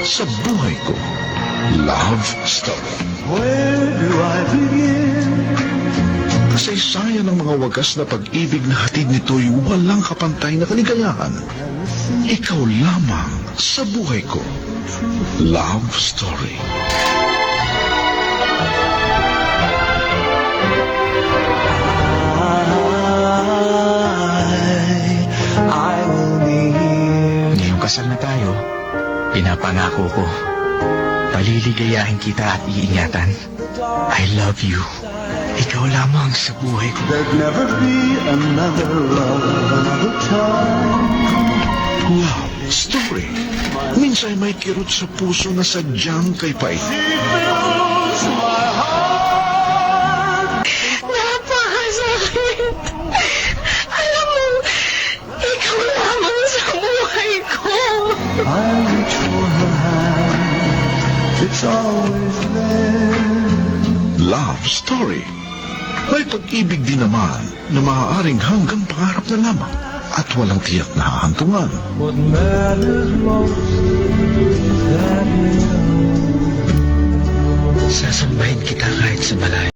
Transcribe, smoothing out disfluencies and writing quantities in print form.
sa buhay ko. Love Story. Where do I begin? Kasaysayan ng mga wagas na pag-ibig na hatid nito'y walang kapantay na kaligayahan. Ikaw lamang sa buhay ko. Love Story. I will be here. Ngayong kasal na tayo, pinapangako ko, paliligayahin kita at iingatan. I love you. Ikaw lamang sa buhay ko. There'd never be another love, another time. Love Story. Minsan may kirot sa puso na sadyang kay pait. Fills my heart. Napakasakit. Alam mo, ikaw lamang sa buhay ko. I reach for her hand. It's always there. Love Story. May pag-ibig din naman na maaaring hanggang pangarap na lamang at walang tiyak na hahantungan. What matters most is that you know. Sasambahin kita kahit sa malayo.